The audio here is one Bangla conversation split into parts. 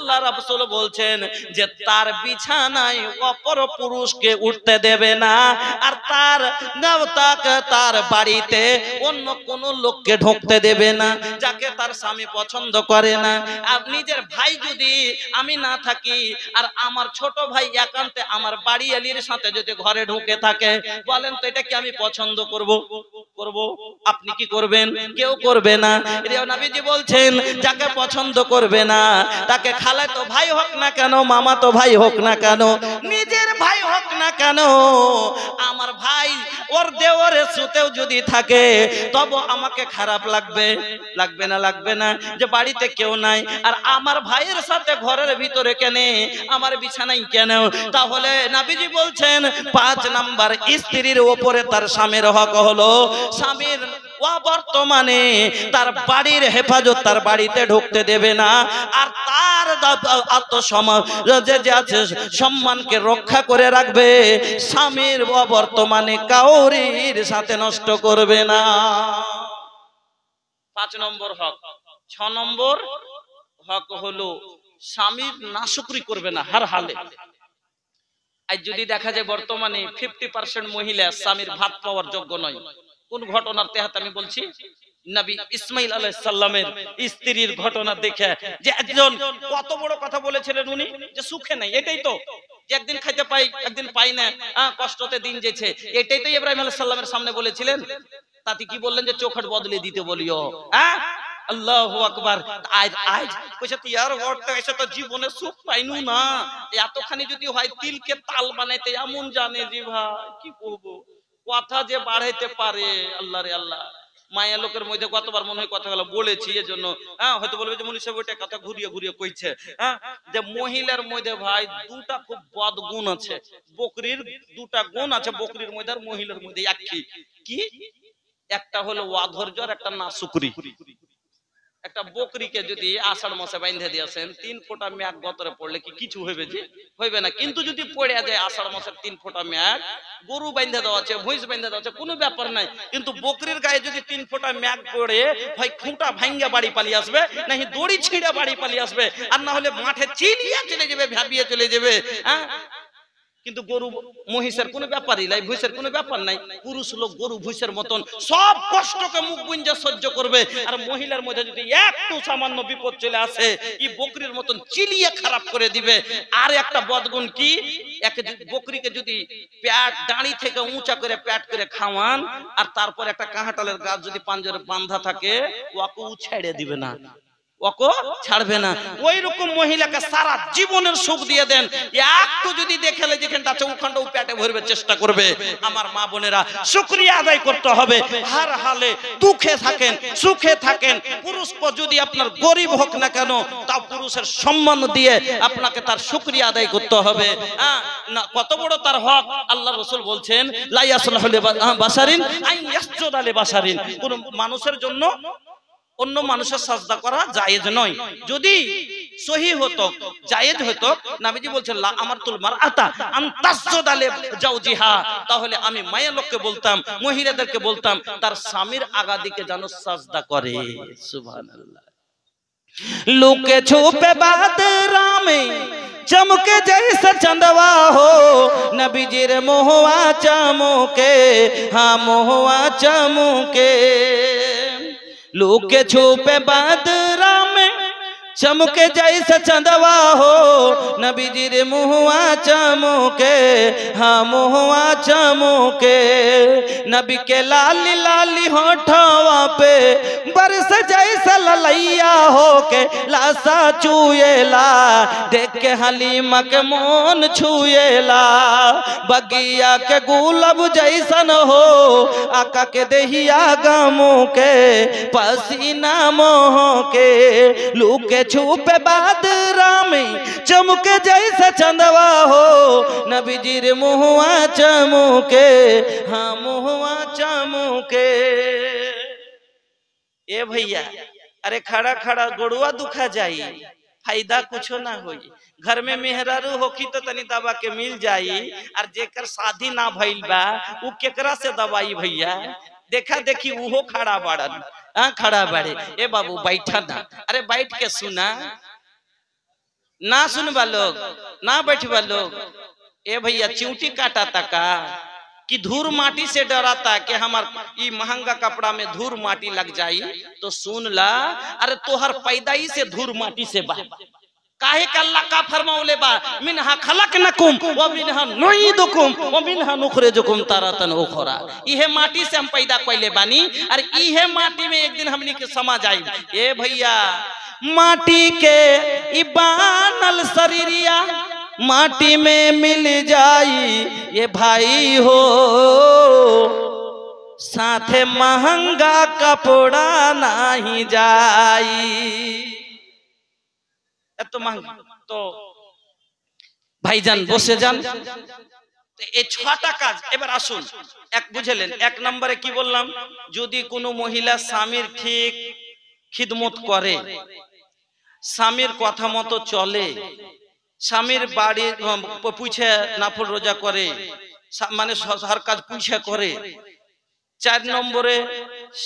আল্লাহ রাসূল বলছেন যে তার বিছানায় অপর পুরুষকে উঠতে দেবে না, আর তার বাড়িতে অন্য কোন লোককে ঢুকতে দেবে না যাকে তার স্বামী পছন্দ করে না। আর নিজের ভাই যদি আমি না থাকি আর আমার ছোট ভাই একান্তে আমার বাড়িওয়ালির সাথে যদি ঘরে ঢুকে থাকে, বলেন তো এটা কি আমি পছন্দ করব? আপনি কি করবেন? কেউ করবে না। নবীজি বলছেন যাকে পছন্দ করবে না তাকে খালাতো ভাই হোক না কেন, মামাতো ভাই হোক না কেন, নিজের ভাই হোক না কেন, আমার ভাই ওর দেওরে সুতেও যদি থাকে তবে আমাকে খারাপ লাগবে? লাগবে না যে বাড়িতে কেউ নাই আর আমার ভাইয়ের সাথে ঘরের ভিতরে কেন, আমার বিছানায় কেন? তাহলে নবীজি বলছেন 5 নাম্বার স্ত্রীর উপরে তার স্বামীর হক হলো স্বামীর বর্তমানে তার বাড়ির হেফাজত, তার বাড়িতে ঢুকতে দেবে না, আর তার সম্মানকে রক্ষা করে রাখবে। স্বামীর বর্তমানে কাউরির সাথে নষ্ট করবে না। 5 নম্বর হক। 6 নম্বর হক হলো স্বামীর নাশুকরি করবে না হার হালে। আজ যদি দেখা যায় বর্তমানে 50% মহিলা স্বামীর ভাত পাওয়ার যোগ্য নয়। কোন ঘটনার তেহাতে আমি বলছি? নবী ইসমাইল আলাইহিস সালামের স্ত্রীর ঘটনা দেখে যে একজন কত বড় কথা বলেছিলেন উনি, যে সুখে নাই। এটাই তো যে একদিন খাইতে পাই একদিন পাই না, কষ্টতে দিন যেছে। এটাই তো ইব্রাহিম আলাইহিস সালামের সামনে বলেছিলেন। তাতে কি বললেন? যে চোখট বদলে দিতে বলিও। আল্লাহু আকবার। আজ কইছে ইয়ার ওরটা এসে তো জীবনে সুখ পাইনু না, এতখানি যদি হয় তিলকে তাল বানাইতে এমন জানে যে ভাই কি করব, কথা যে বাড়াইতে পারে। আল্লাহ রে আল্লাহ। মায়া লোকের মধ্যে কতবার মনে হয় কথাগুলো বলেছি, এজন্য হয়তো বলবে যে মনীষা ওইটা কথা ঘুরিয়ে কইছে। যে মহিলার মধ্যে ভাই দুটা খুব বদ গুণ আছে। বকরির দুটা গুণ আছে বকরির মধ্যে আর মহিলার মধ্যে একই। কি? একটা হলো অধৈর্য আর একটা নাশুকরি। একটা বকরিকে যদি আষাঢ় মাসে বাইন্ধে দিয়েছেন 3 ফোঁটা মেঘ গতরে পড়লে কি কিছু হইবে? যে হইবে না। কিন্তু যদি পড়ে যায় আষাঢ় মাসের 3 ফোঁটা মেঘ, গরু বাইন্ধে দেওয়া আছে, ভৈঁস বাইন্ধে দেওয়া আছে, কোনো ব্যাপার নাই। কিন্তু বকরির গায়ে যদি 3 ফোঁটা মেঘ পড়ে, হয় খুঁটা ভাঙ্গা বাড়ি পালিয়ে আসবে, নাকি দড়ি ছিঁড়ে বাড়ি পালিয়ে আসবে, আর না হলে মাঠে চিলিয়ে চলে যাবে, ভাবিয়ে চলে যাবে। কিন্তু গরু মহিষের কোনো ব্যাপারই নাই, ভুইসের কোনো ব্যাপার নাই। পুরুষ লোক গরু ভুইসের মতন সব কষ্টকে মুখ বুঞ্জা সহ্য করবে। আর মহিলার মধ্যে যদি একটু সামান্য বিপদ চলে আসে, এই বকরির মতন চিলিয়ে খারাপ করে দিবে। আর একটা বদগুণ কি? বকরিকে যদি প্যাট দাঁড়ি থেকে উঁচা করে প্যাট করে খাওয়ান, আর তারপর একটা কাঁঠালের গাছ যদি পাঞ্জরে বাঁধা থাকে, ওকে ছেড়ে দিবে না, ওকে ছাড়বে না। ওই রকম মহিলাকে সারা জীবনের সুখ দিয়ে দেন, একটু যদি দেখেলে যেখানটা আছে ওখানটাও পেটে ভরবে চেষ্টা করবে। আমার মা বোনেরা, শুকরিয়া আদায় করতে হবে। হার হালে দুঃখে থাকেন সুখে থাকেন, পুরুষ যদি আপনার গরিব হোক না কেন, তাও পুরুষের সম্মান দিয়ে আপনাকে তার শুকরিয়া আদায় করতে হবে। না কত বড় তার হক। আল্লাহ রাসূল বলছেন লা ইয়াসলাহু লিবাশারিন আন ইয়াসজুদা লিবাশারিন। কোন মানুষের জন্য অন্য মানুষের সাজদা করা জায়েজ নয়। যদি সহিহ হতো, জায়েজ হতো, নবীজি বলছেন লা আমারতুল মারআতা আন তাসজুদা লিজাওজিহা, তাহলে আমি মায়া লোককে বলতাম, মহিলাদেরকে বলতাম তার স্বামীর আগা দিকে যেন সাজদা করে। সুবহানাল্লাহ। লুকে ছুপে বাদরা में चमके जैसा चंदवा हो, नबीजीर मोहवा चमके, हाँ मोहवा चमके। लुके छुपे बादरा में चमके जैसा चंदवा हो, नबीजीर मुहवा चमके, हाँ मुहवा चमके। नबी के लाली लाली होठवा पे बरस जैसा ललैया हो के लासा चुएला, देख के हलीमा के मोन छुएला। बगिया के गुलाब जैसन हो, आका के देहिया गमो के पसीना मोह के। लुके छुपे बादरा में चमके जैसा चंदवा हो, नबीजीर मुहवा चमके, हाँ मुहवा चमके। ए भैया, अरे खड़ा खड़ा गोड़ुआ दुखा जाई, फायदा कुछो ना होई। घर में मेहरारू होखी तो तनी दवा के मिल जाई, और जेकर शादी ना भइल बा उ केकरा से दवाई भैया? देखा देखी उहो खड़ा बाड़न, खड़ा बाड़े। ए बाबू बैठा ना, अरे बैठ के सुना। ना सुनवा लोग, ना बैठवा लोग। ए भैया चिंटी काटा तका कि धूल माटी से डराता कि हमार ई महंगा कपड़ा में धूल माटी लग जाई। तो सुन ला, अरे तोहर पैदाई से धूल माटी से बा। काहे का अल्लाह का फरमाउले बा, मिनहा खलकनकुम व मिनहा नुईदुकुम व मिनहा नुखरिजुकुम तारतन उखरा। इहे माटी से हम पैदा कइले बानी और इहे माटी में एक दिन हमनी के समा जाई। ए भैया माटी के ई बनल शरीरिया माटी में मिल जाई ये भाई हो, साथे महंगा कपड़ा नहीं जाई। तो महंगा तो भाईजान बसे जान। এই ছটা কাজ এবার আসুন এক বুঝলেন। এক নম্বরে কি বললাম, যদি কোনো মহিলা স্বামীর ঠিক খিদমত করে, স্বামীর কথা মতো চলে, স্বামীর বাড়ি পুছে নাফল রোজা করে, মানে হর কাজ পুছে করে। ৪ নম্বরে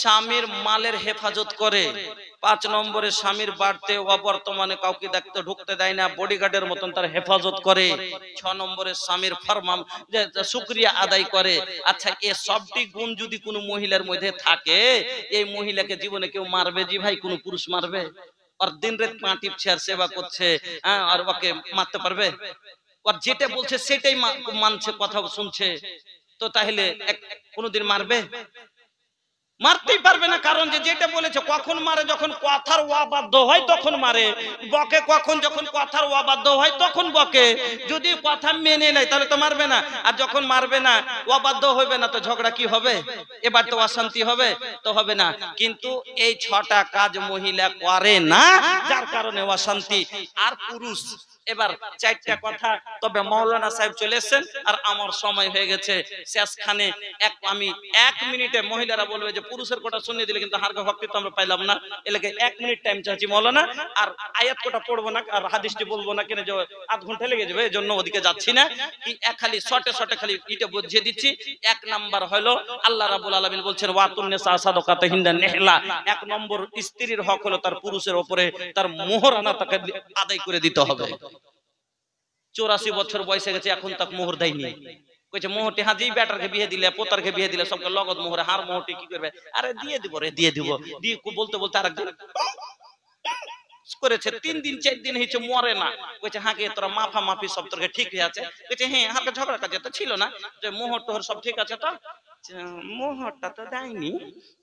স্বামীর মালের হেফাজত করে। ৫ নম্বরে স্বামীর বাড়িতে অবর্তমানে কাউকে দেখতে ঢুকতে দেয় না, বডিগার্ডের মতন তার হেফাজত করে। ৬ নম্বরে স্বামীর ফরমান শুকরিয়া আদায় করে। আচ্ছা, এ সবটি গুণ যদি কোনো মহিলার মধ্যে থাকে, এই মহিলাকে জীবনে কেউ মারবে জি ভাই? কোনো পুরুষ মারবে? और दिन रात पा टिपছে আর সেবা করছে, আর ওকে মারতে পারবে? और যেটা বলছে সেটাই মানছে, কথা শুনছে, তো তাহলে কোনদিন মারবে? মারতেই পারবে না। কারণ যেটা বলেছে কখন মারে, যখন কথার অবাধ্য হয় তখন মারে। বকে কখন, যখন কথার অবাধ্য হয় তখন বকে। যদি কথা মেনে নেয় তাহলে তো মারবে না। আর যখন মারবে না, অবাধ্য হবে না, তো ঝগড়া কি হবে? এবার তো অশান্তি হবে, তো হবে না। কিন্তু এই ৬টা কাজ মহিলা করে না, যার কারণে অশান্তি। আর পুরুষ এবার ৪টা কথা। তবে মাওলানা সাহেব চলে এসেছেন আর আমার সময় হয়ে গেছে শেষখানে। আমি ১ মিনিটে, মহিলারা বলবে যে পুরুষের কথা শুনিয়ে দিলে কিন্তু হারকা ভক্তি তো আমরা পাইলাম না, এলাকে ১ মিনিট টাইম চাচ্ছি মাওলানা। আর আয়াত কোটা পড়বো না আর হাদিসটি বলবো না, কেন যে আধ ঘন্টা লেগে যাবে, এজন্য ওদিকে যাচ্ছি না। কি খালি শর্টে শর্টে খালি এটা বুঝিয়ে দিচ্ছি। ১ নাম্বার হলো আল্লাহ রাব্বুল আলামিন বলছেন ওয়াতুন নিসা সাদাকাতাহিন্না নিহলা। ১ নম্বর স্ত্রীর হক হলো তার পুরুষের উপরে তার মোহরানা তাকে আদায় করে দিতে হবে। 84 বছর বয়সে গেছে, এখন তাক মোহর দেয়নি। কইছে মোহরটি হাজি বেটারকে বিয়ে দিলে, পোতারকে বিয়ে দিলে সবকে লগত মোহরে, হার মোহরটি কি করবে? আরে দিয়ে দিব রে, দিয়ে দিব। দিয়ে বলতে বলতে আরেকদিন করেছে, 3 দিন 4 দিন হয়েছে মরে না। কইছে হ্যাঁ কে তোরা মাফা মাফি সব তোর ঠিক হয়ে আছে? কইছে হ্যাঁ, হালকা ঝগড়া কাজে তো ছিল না, যে মোহর টোহর সব ঠিক আছে। তো মোহরটা তো দেয়নি,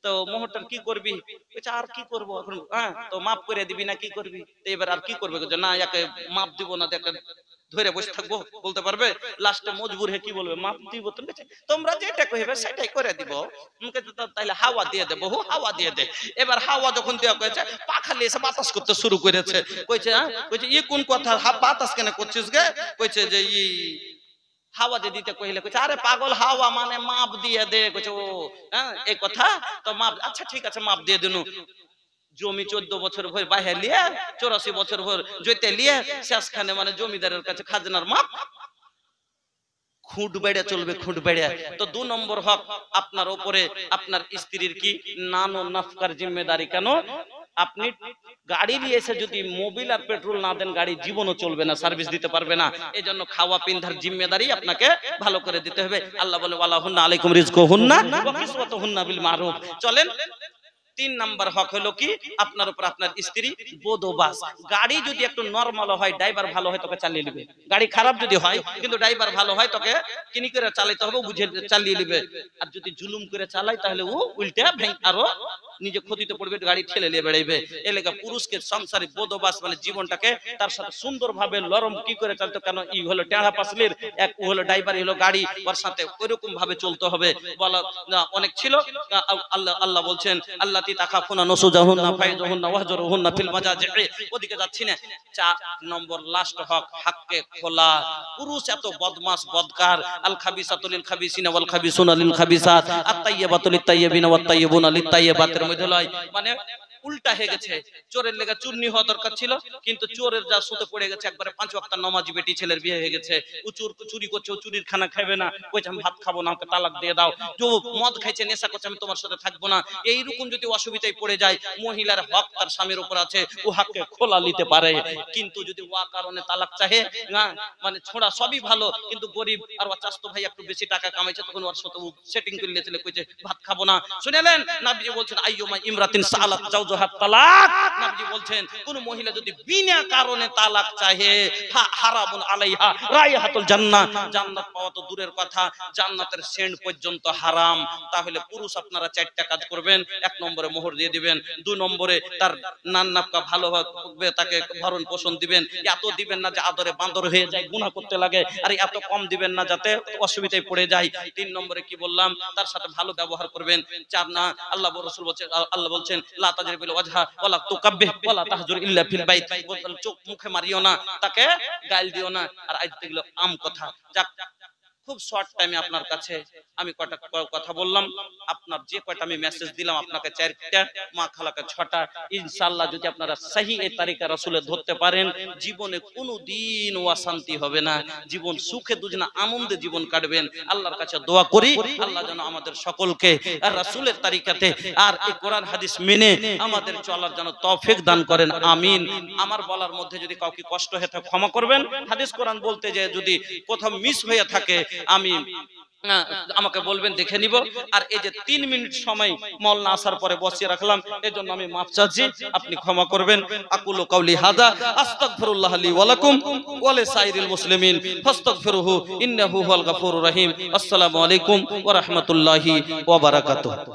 তো মোহরটা কি করবি? কইছে আর কি করব এখন, হ্যাঁ তো মাফ করে দিবি না কি করবি? তো এবার আর কি করবে? না একে মাফ দিব না, দেখে ধরে বসে থাকবো, বলতে পারবে? লাস্টে মজবুর হয়ে কি বলবে? মাফ দিব। তোমরা যেটা কইবে সেটাই করে দিব। তাইলে হাওয়া দিয়ে দে, বহু হাওয়া দিয়ে দে। এবার হাওয়া যখন দেওয়া কয়েছে, পাখা নিয়ে এসে বাতাস করতে শুরু করেছে। কইছে কইছে ই কোন কথা, বাতাস কেন করছিস গে? কইছে যে ই হাওয়া দিয়ে দিতে কইলে। কইছে আরে পাগল, হাওয়া মানে মাপ দিয়ে দে। কইছে ও হ্যাঁ এই কথা, তো মাপ, আচ্ছা ঠিক আছে মাপ দিয়ে দিনু। জমি 14 বছর ভর বাইরে লিয়ে, 84 বছর ভর জইতে লিয়ে, শেষখানে মানে জমিদারের কাছে খাজনার মাপ। খুঁট বেড়ে চলবে, খুঁট বেড়ে। তো 2 নম্বর হক আপনার উপরে আপনার স্ত্রীর কি নান ও নাফকার জিম্মেদারি। কেন? আপনি গাড়ি নিয়ে এসে যদি মোবিল আর পেট্রোল না দেন, গাড়ি জীবনও চলবে না, সার্ভিস দিতে পারবে না। এই জন্য খাওয়া পিন্ধার জিম্মেদারি আপনাকে ভালো করে দিতে হবে। আল্লাহ বলে ওয়ালাহুন্না আলাইকুম রিজকুহুন্না ওয়া কিসওয়াতুহুন্না বিল মারুফ। চলেন 3 নাম্বার হক হলো কি আপনার উপর আপনার স্ত্রী বদবাস। গাড়ি যদি একটু নরমাল হয়, ড্রাইভার ভালো হয়, তোকে চালিয়ে নেবে। গাড়ি খারাপ যদি হয় কিন্তু ড্রাইভার ভালো হয়, তোকে কিনি করে চালাতে হবে, বুঝে চালিয়ে নেবে। আর যদি জুলুম করে চালায় তাহলে ও উল্টে আরো নিজে ক্ষতিতে পড়বে, গাড়ি ঠেলে নিয়ে বেড়াইবে। এলাকা পুরুষকে সংসারে বদবাস মানে জীবনটাকে তার সাথে সুন্দরভাবে লরম কি করে চলতে। কেন? ই হলো টেড়া পাসলির, এক ও হলো ড্রাইভার, হলো গাড়ি, ওর সাথে ওইরকম ভাবে চলতে হবে। বলা অনেক ছিল। আল্লাহ বলছেন আল্লাতি তাখাফুনা নুসুজাহুন্না ফাইজুহুন্না ওয়াহজুরুহুন্না ফিল মাজাজি। ওদিকে যাচ্ছি না। 4 নম্বর লাস্ট হক হাক্কে খোলা। পুরুষ এত বদমাস বদকার। আল খাবিসাতু লিল খাবিসিনা ওয়াল খাবিসুনা লিল খাবিসাত, আত তাইয়্যিবাতু লিত তাইয়্যিবিনা ওয়াত তাইয়্যিবুনা লিত তাইয়্যিবাতের মধ্যে লয়। মানে উল্টা হয়ে গেছে, চোরের লেগে চুন্নি হওয়া দরকার ছিল, কিন্তু চোরের যা সুতে পড়ে গেছে, একবারে 5 ওয়াক্ত নামাজি বেটি ছেলের বিয়ে হয়ে গেছে। ও চুরি করছে, ও চুরির খানা খাবে না, কইছে আমি ভাত খাবো না, ওকে তালাক দিয়ে দাও। যে মদ খাইছে, নেশা করছে, আমি তোমার সাথে থাকবো না। এইরকম যদি অসুবিধায় পড়ে যায়, মহিলার হক তার স্বামীর উপর আছে, ও হককে খোলা নিতে পারে। কিন্তু যদি ওয়া কারণে তালাক চাহে না, মানে ছোড়া সবই ভালো, কিন্তু গরিব আর ওর চাস্তো ভাই একটু বেশি টাকা কামাইছে, তখন ওর সাথে সেটিং করে নিয়েছিল, কইছে ভাত খাবো না। শুনেলেন নবীজি বলছেন আইয়ুমা ইমরাতিন সালাত জাওজাহা তালাক, নবীজি বলছেন কোন মহিলা যদি বিনা কারণে তালাক চাহে, হারামুন আলাইহা রাইহাতুল জান্নাহ, জান্নাত পাওয়া তো দূরের কথা, জান্নাতের সেন্ট পর্যন্ত হারাম। তাহলে পুরুষ আপনারা 4টা কাজ করবেন। 1 নম্বরে মোহর দিয়ে দিবেন, 2 নম্বরে তার নান্নাপকা ভালোভাবে তাকে ভরণ পোষণ দিবেন, এত দিবেন না যে আদরে বান্দর হয়ে যায়, গুনাহ করতে লাগে, আর এত কম দিবেন না যাতে অসুবিধায় পড়ে যায়। 3 নম্বরে কি বললাম, তার সাথে ভালো ব্যবহার করবেন। 4 না, আল্লাহ রাসূল বলছেন, আল্লাহ বলছেন লা তাজরিবিল ওয়াজহা ওয়ালা তুকাব্বিহ ওয়ালা তাহজুর ইল্লা ফিল বাইত, চোখ মুখে মারিও না, তাকে গাল দিও না। আর আজ দেখলো আম কথা। যাক, খুব শর্ট টাইমে আপনার কাছে আমি কয়টা কথা বললাম। আপনার যে কয়টা আমি মেসেজ দিলাম আপনাকে 4টা, মা খালাকে 6টা, ইনশাআল্লাহ যদি আপনারা সহি এই তারিকা রাসূলের ধরতে পারেন, জীবনে কোনোদিন অশান্তি হবে না, জীবন সুখে দুজনা আনন্দে জীবন কাটবেন। আল্লাহর কাছে দোয়া করি আল্লাহ যেন আমাদের সকলকে আর রাসূলের তারিকাতে আর এই কোরআন হাদিস মেনে আমাদের চলার জন্য তৌফিক দান করেন, আমিন। আমার বলার মধ্যে যদি কাউকে কষ্ট হয়ে থাকে ক্ষমা করবেন। হাদিস কোরআন বলতে যে যদি কোথাও মিস হয়ে থাকে আমি আমাকে বলবেন, দেখে নিব। আর এই যে 3 মিনিট সময় মাওলানা আসার পরে বসিয়ে রাখলাম, এজন্য আমি মাফ চাচ্ছি, আপনি ক্ষমা করবেন। আকুলু কাউলি হাদা আস্তাগফিরুল্লাহ লি ওয়া লাকুম ওয়া লিসাইরিল মুসলিমিন ফাস্তাগফিরুহু ইন্নাহু হুয়াল গাফুরুর রহিম। আসসালামু আলাইকুম ওয়া রাহমাতুল্লাহি ওয়া বারাকাতুহু।